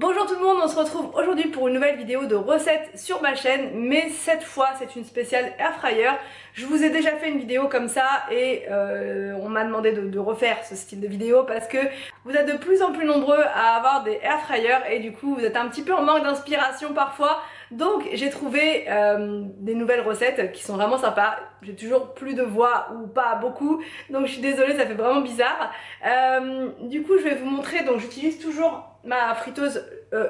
Bonjour tout le monde, on se retrouve aujourd'hui pour une nouvelle vidéo de recettes sur ma chaîne, mais cette fois c'est une spéciale air fryer. Je vous ai déjà fait une vidéo comme ça et on m'a demandé de refaire ce style de vidéo parce que vous êtes de plus en plus nombreux à avoir des air fryers et du coup vous êtes un petit peu en manque d'inspiration parfois. Donc j'ai trouvé des nouvelles recettes qui sont vraiment sympas. J'ai toujours plus de voix ou pas beaucoup, donc je suis désolée, ça fait vraiment bizarre. Du coup je vais vous montrer, donc j'utilise toujours ma friteuse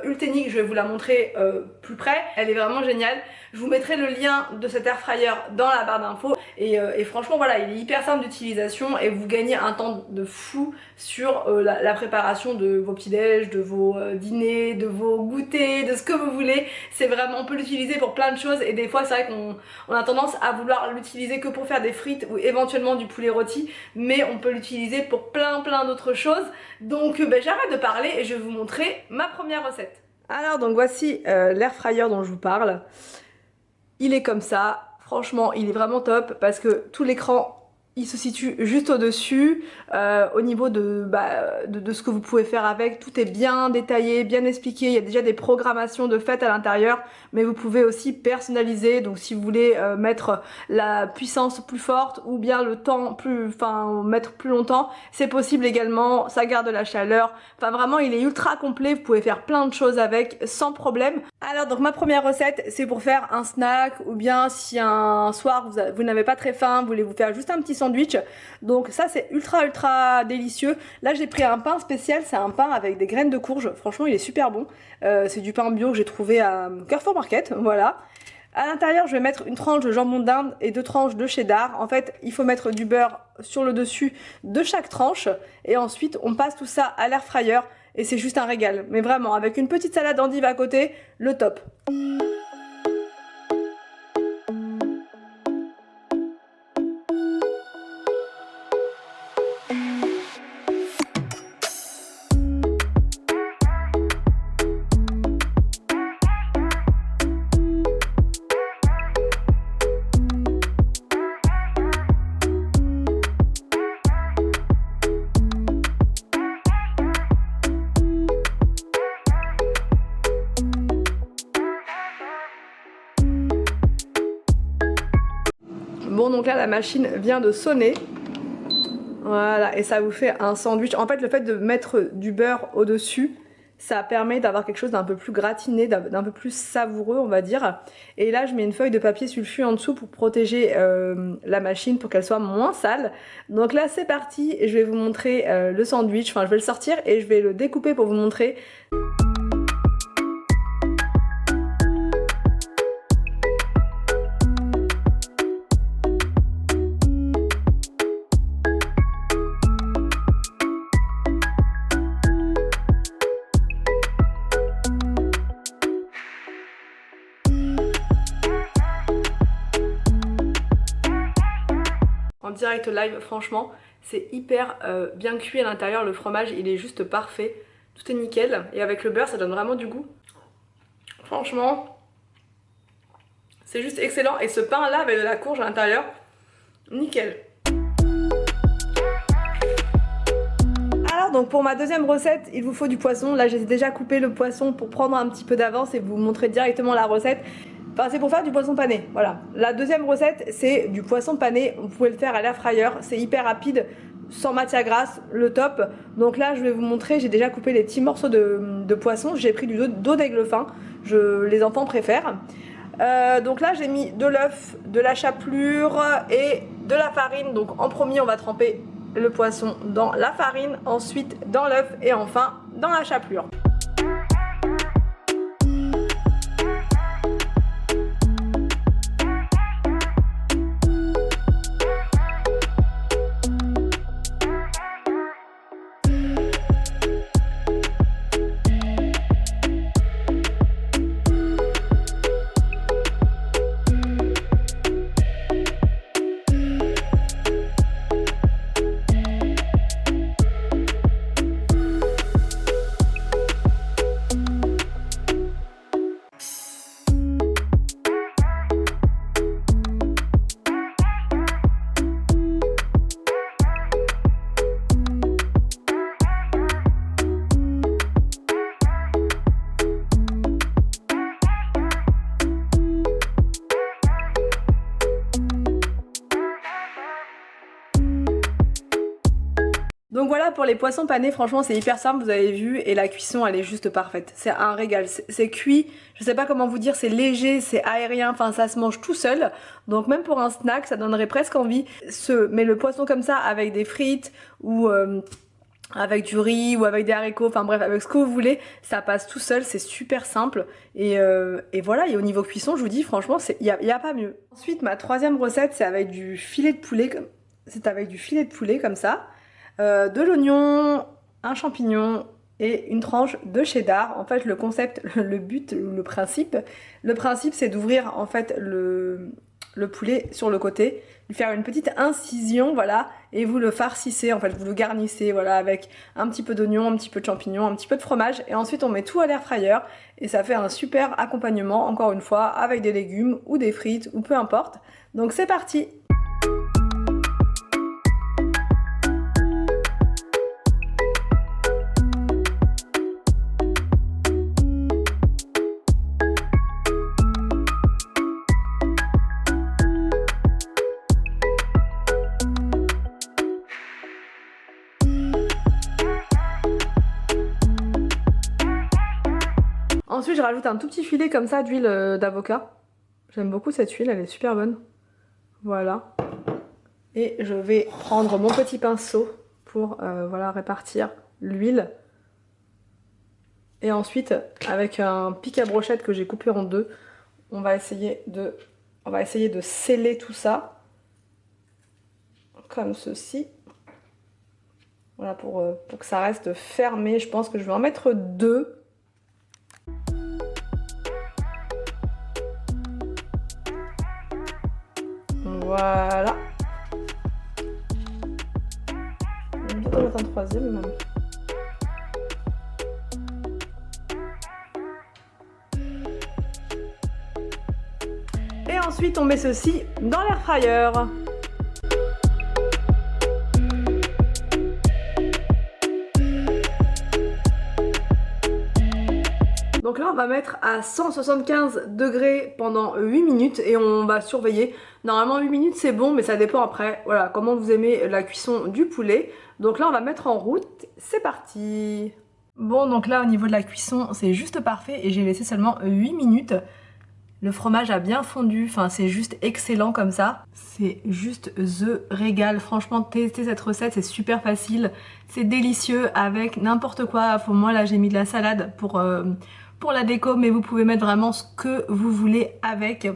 Ultenic, je vais vous la montrer plus près, elle est vraiment géniale. Je vous mettrai le lien de cet air fryer dans la barre d'infos et franchement voilà, il est hyper simple d'utilisation et vous gagnez un temps de fou sur la préparation de vos petits-déj, de vos dîners, de vos goûters, de ce que vous voulez. C'est vraiment, on peut l'utiliser pour plein de choses et des fois c'est vrai qu'on a tendance à vouloir l'utiliser que pour faire des frites ou éventuellement du poulet rôti, mais on peut l'utiliser pour plein d'autres choses. Donc j'arrête de parler et je vais vous montrer ma première recette. Alors donc voici l'air fryer dont je vous parle. Il est comme ça, franchement il est vraiment top parce que tout l'écran il se situe juste au-dessus, au niveau de ce que vous pouvez faire avec. Tout est bien détaillé, bien expliqué, il y a déjà des programmations de faites à l'intérieur, mais vous pouvez aussi personnaliser, donc si vous voulez mettre la puissance plus forte ou bien le temps mettre plus longtemps, c'est possible également, ça garde la chaleur, enfin vraiment il est ultra complet, vous pouvez faire plein de choses avec sans problème. Alors donc ma première recette c'est pour faire un snack ou bien si un soir vous n'avez pas très faim, vous voulez vous faire juste un petit sandwich, donc ça c'est ultra délicieux. Là j'ai pris un pain spécial, c'est un pain avec des graines de courge, franchement il est super bon, c'est du pain bio que j'ai trouvé à Carrefour Market, voilà. À l'intérieur je vais mettre une tranche de jambon d'Inde et 2 tranches de cheddar. En fait il faut mettre du beurre sur le dessus de chaque tranche et ensuite on passe tout ça à l'air fryer et c'est juste un régal, mais vraiment avec une petite salade d'endive à côté, le top. Bon donc là la machine vient de sonner, voilà, et ça vous fait un sandwich. En fait le fait de mettre du beurre au dessus, ça permet d'avoir quelque chose d'un peu plus gratiné, d'un peu plus savoureux on va dire. Et là je mets une feuille de papier sulfu en dessous pour protéger la machine pour qu'elle soit moins sale. Donc là c'est parti, je vais vous montrer le sandwich, enfin je vais le sortir et je vais le découper pour vous montrer. En direct live, franchement c'est hyper bien cuit à l'intérieur, le fromage il est juste parfait, tout est nickel et avec le beurre ça donne vraiment du goût. Franchement c'est juste excellent et ce pain là avec de la courge à l'intérieur, nickel. Alors donc pour ma deuxième recette il vous faut du poisson. Là j'ai déjà coupé le poisson pour prendre un petit peu d'avance et vous montrer directement la recette. Enfin, c'est pour faire du poisson pané, voilà. La deuxième recette, c'est du poisson pané. Vous pouvez le faire à l'air fryer, c'est hyper rapide, sans matière grasse, le top. Donc là, je vais vous montrer, j'ai déjà coupé les petits morceaux de poisson. J'ai pris du dos d'aigle fin, les enfants préfèrent. Donc là, j'ai mis de l'œuf, de la chapelure et de la farine. Donc en premier, on va tremper le poisson dans la farine, ensuite dans l'œuf et enfin dans la chapelure. Donc voilà pour les poissons panés, franchement c'est hyper simple, vous avez vu, et la cuisson elle est juste parfaite. C'est un régal, c'est cuit, je sais pas comment vous dire, c'est léger, c'est aérien, enfin ça se mange tout seul. Donc même pour un snack ça donnerait presque envie. Mais le poisson comme ça avec des frites ou avec du riz ou avec des haricots, enfin bref avec ce que vous voulez, ça passe tout seul, c'est super simple. Et voilà, et au niveau cuisson je vous dis franchement il y a pas mieux. Ensuite ma troisième recette c'est avec du filet de poulet, comme ça. De l'oignon, un champignon et une tranche de cheddar. En fait le concept, le but, le principe c'est d'ouvrir en fait le poulet sur le côté, lui faire une petite incision, voilà, et vous le farcissez, en fait vous le garnissez, voilà, avec un petit peu d'oignon, un petit peu de champignon, un petit peu de fromage, et ensuite on met tout à l'air fryer et ça fait un super accompagnement, encore une fois, avec des légumes ou des frites ou peu importe. Donc c'est parti! Ensuite je rajoute un tout petit filet comme ça d'huile d'avocat. J'aime beaucoup cette huile, elle est super bonne. Voilà. Et je vais prendre mon petit pinceau pour voilà, répartir l'huile. Et ensuite avec un pic à brochette que j'ai coupé en deux, on va essayer de sceller tout ça. Comme ceci. Voilà, pour que ça reste fermé. Je pense que je vais en mettre deux. Voilà. Je vais bientôt mettre un troisième même. Et ensuite on met ceci dans l'air fryer. Donc là on va mettre à 175 degrés pendant 8 minutes et on va surveiller. Normalement 8 minutes c'est bon mais ça dépend après, voilà, comment vous aimez la cuisson du poulet. Donc là on va mettre en route, c'est parti. Bon donc là au niveau de la cuisson c'est juste parfait et j'ai laissé seulement 8 minutes. Le fromage a bien fondu, enfin c'est juste excellent comme ça. C'est juste the régal. Franchement testez cette recette, c'est super facile. C'est délicieux avec n'importe quoi. Pour moi là j'ai mis de la salade pour la déco, mais vous pouvez mettre vraiment ce que vous voulez avec.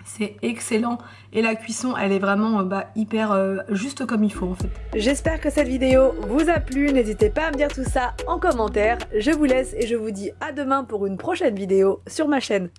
C'est excellent et la cuisson elle est vraiment hyper juste comme il faut en fait. J'espère que cette vidéo vous a plu, n'hésitez pas à me dire tout ça en commentaire. Je vous laisse et je vous dis à demain pour une prochaine vidéo sur ma chaîne.